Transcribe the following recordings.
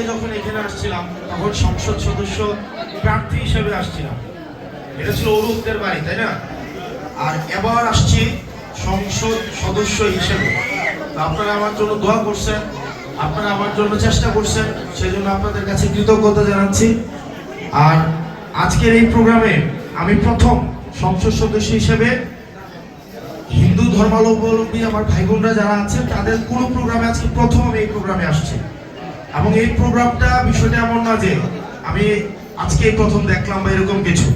আগে যখন এখানে আসছিলাম তখন সংসদ সদস্য প্রার্থী হিসেবে আসছিলাম, এটা ছিল অরূপদের বাড়ি, তাই না? আর এবার আসছি সংসদ সদস্য হিসেবে। আপনারা আমার জন্য দোয়া করছেন, আপনারা আমার জন্য চেষ্টা করছেন, সেই জন্য আপনাদের কাছে কৃতজ্ঞতা জানাচ্ছি। আর আজকের এই প্রোগ্রামে আমি প্রথম সংসদ সদস্য হিসেবে হিন্দু ধর্মাবলম্বী আমার ভাই বোনরা যারা আছেন তাদের কোনো প্রোগ্রামে আজকে প্রথম আমি এই প্রোগ্রামে আসছি। এবং এই প্রোগ্রামটা বিষয়টা এমন না যে আমি আজকে প্রথম দেখলাম বা এরকম কিছু।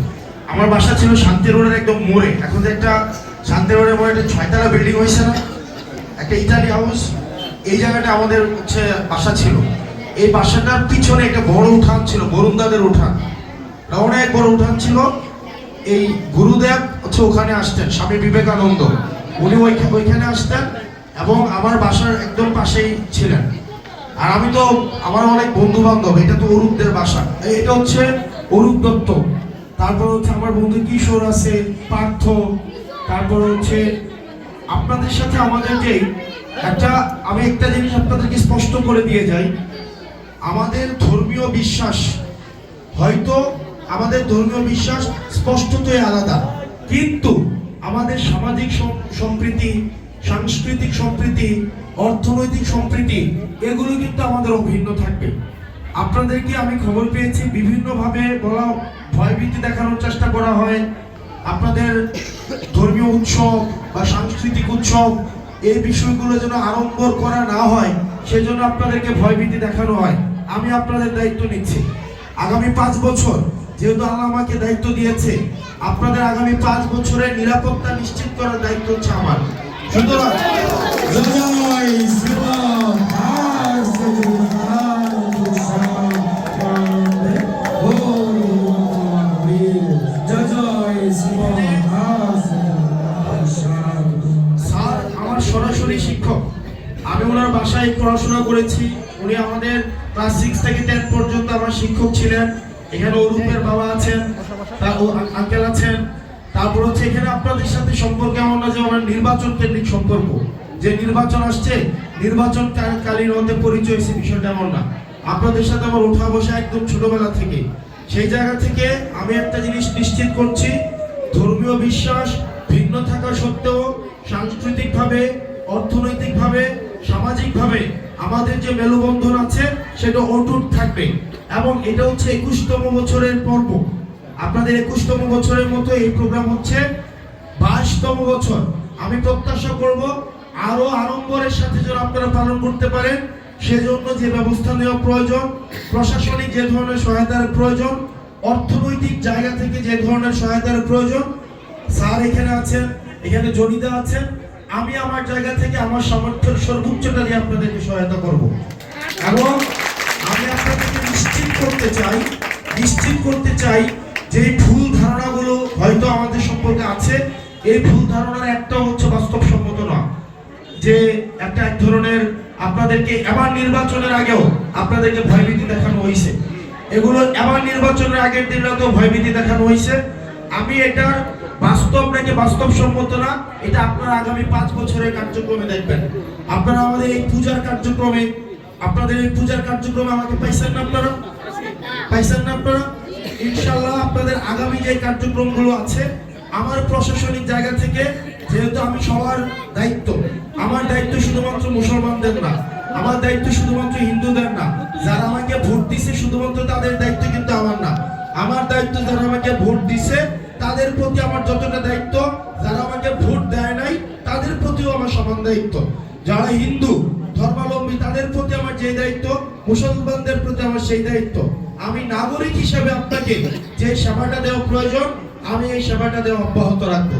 আমার বাসা ছিল শান্তি রোডের একদম মোড়ে। এখন যে একটা শান্তি রোডের মোড়ে একটা 6তলা বিল্ডিং হয়েছে না, একটা ইটালি হাউস, এই জায়গাটা আমাদের হচ্ছে বাসা ছিল। এই বাসাটার পিছনে একটা বড় উঠান ছিল, বরুণদাদের উঠান, অনেক বড় উঠান ছিল। এই গুরুদেব হচ্ছে ওখানে আসতেন, স্বামী বিবেকানন্দ, উনি ওইখানে আসতেন এবং আমার বাসার একদম পাশেই ছিলেন। আর আমি তো আমার অনেক বন্ধু বান্ধব, এটা তো অরূপদের বাসা, এটা হচ্ছে অরূপ দত্ত, তারপর হচ্ছে আমার বন্ধু কিশোর আছে, পার্থ, তারপর হচ্ছে আপনাদের সাথে আমাদের যে আমি একটা জিনিস আপনাদেরকে স্পষ্ট করে দিয়ে যাই। আমাদের ধর্মীয় বিশ্বাস, হয়তো আমাদের ধর্মীয় বিশ্বাস স্পষ্টতই আলাদা, কিন্তু আমাদের সামাজিক সম্প্রীতি, সাংস্কৃতিক সম্প্রীতি, অর্থনৈতিক সম্প্রীতি এগুলো কিন্তু আমাদের অভিন্ন থাকবে। আপনাদেরকে আমি খবর পেয়েছি বিভিন্নভাবে বলা, ভয়ভীতি দেখানোর চেষ্টা করা হয়। আপনাদের ধর্মীয় উৎসব বা সাংস্কৃতিক উৎসব এই বিষয়গুলো যেন আড়ম্বর করা না হয়, সেজন্য আপনাদেরকে ভয়ভীতি দেখানো হয়। আমি আপনাদের দায়িত্ব নিচ্ছি, আগামী 5 বছর যেহেতু আল্লাহ আমাকে দায়িত্ব দিয়েছে, আপনাদের আগামী 5 বছরের নিরাপত্তা নিশ্চিত করার দায়িত্ব হচ্ছে আমার। সুতরাং স্যার আমার সরাসরি শিক্ষক, আমি ওনার বাসায় পড়াশোনা করেছি। উনি আমাদের ক্লাস 6 থেকে 10 পর্যন্ত আমার শিক্ষক ছিলেন। এখানে অরূপের বাবা আছেন, আঙ্কেল আছেন। তারপর হচ্ছে এখানে আপনাদের সাথে সম্পর্ক এমন না যে আমার নির্বাচন কেন্দ্রিক সম্পর্ক, যে নির্বাচন আসছে নির্বাচন কালীন হতে পরিচয় হয়েছে, বিষয়টা এমন না। আপনাদের সাথে আমার ওঠা বসা একদম ছোটবেলা থেকে। সেই জায়গা থেকে আমি একটা জিনিস নিশ্চিত করছি, ধর্মীয় বিশ্বাস ভিন্ন থাকা সত্ত্বেও সাংস্কৃতিকভাবে, অর্থনৈতিকভাবে, সামাজিকভাবে আমাদের যে মেলবন্ধন আছে সেটা অটুট থাকবে। এবং এটা হচ্ছে 21তম বছরের পর্ব। আপনাদের 21তম বছরের মতো এই প্রোগ্রাম হচ্ছে 22তম বছর। আমি প্রত্যাশা করব আরো আড়ম্বরের সাথে যেন আপনারা পালন করতে পারেন। সেজন্য যে ব্যবস্থা নেওয়া প্রয়োজন, প্রশাসনিক যে ধরনের সহায়তার প্রয়োজন, অর্থনৈতিক জায়গা থেকে যে ধরনের সহায়তার প্রয়োজন, স্যার এখানে আছেন, এখানে জনিদা আছেন, আমি আমার জায়গা থেকে আমার সামর্থ্যের সর্বোচ্চটা দিয়ে আপনাদেরকে সহায়তা করব। এবং আমি আপনাদেরকে নিশ্চিত করতে চাই যে ভুল ধারণাগুলো হয়তো আমাদের সম্পর্কে আছে, এই ভুল ধারণার একটা হচ্ছে বাস্তবসম্মত না। যে এক ধরনের আপনাদেরকে এবার নির্বাচনের আগেও আপনাদেরকে ভয়ভীতি দেখানো হয়েছে, এগুলো এবার নির্বাচনের আগের দিনরাতেও ভয়ভীতি দেখানো হয়েছে। আমি এটার বাস্তব নাকি বাস্তবসম্মত না, এটা আপনারা আগামী 5 বছরের কার্যক্রমে দেখবেন। আপনারা আমাদের এই পূজার কার্যক্রমে, আমাকে পাইছেন না আপনারা? ইনশাআল্লাহ আপনাদের আগামী যে কার্যক্রমগুলো আছে, আমার প্রশাসনিক জায়গা থেকে, যেহেতু আমি সবার দায়িত্ব, আমার দায়িত্ব শুধুমাত্র মুসলমানদের না, আমার দায়িত্ব শুধুমাত্র হিন্দুদের না। যারা আমাকে ভোট দিছে শুধুমাত্র তাদের দায়িত্ব কিন্তু আমার না, আমার দায়িত্ব যারা আমাকে ভোট দিছে তাদের প্রতি আমার যতটা দায়িত্ব, যারা আমাকে ভোট দেয় নাই তাদের প্রতিও আমার সমান দায়িত্ব। যারা হিন্দু ধর্মাবলম্বী তাদের প্রতি আমার যে দায়িত্ব, মুসলমানদের প্রতি আমার সেই দায়িত্ব। আমি নাগরিক হিসেবে আপনাকে যে সেবাটা দেওয়া প্রয়োজন, আমি এই সেবাটা দেওয়া অব্যাহত রাখবো।